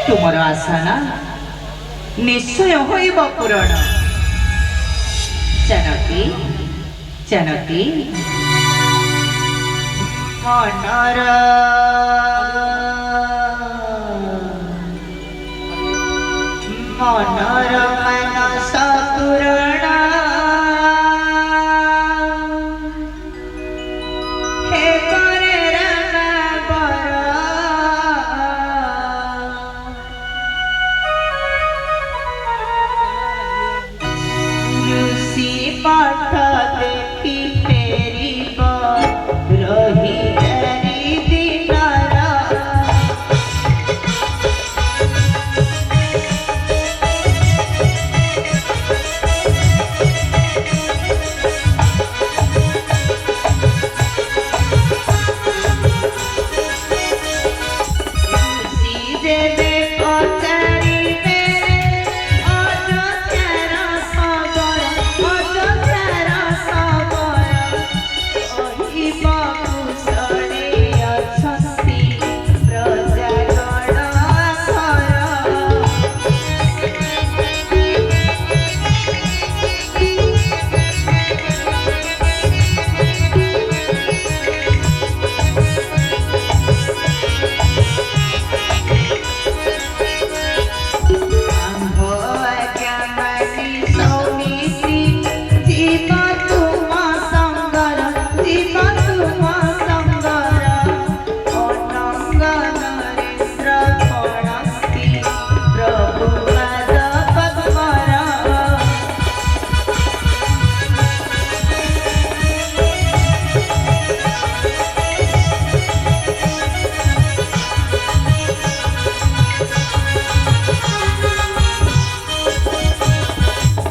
तुमर आशा ना निश्चय होइब पूरण। जानकी जानकी मनर मनर मनस पूरण हे करे रणबर ऋषि पाठ देखी फेरिब रही धरी दिनरा। ऋषि देवे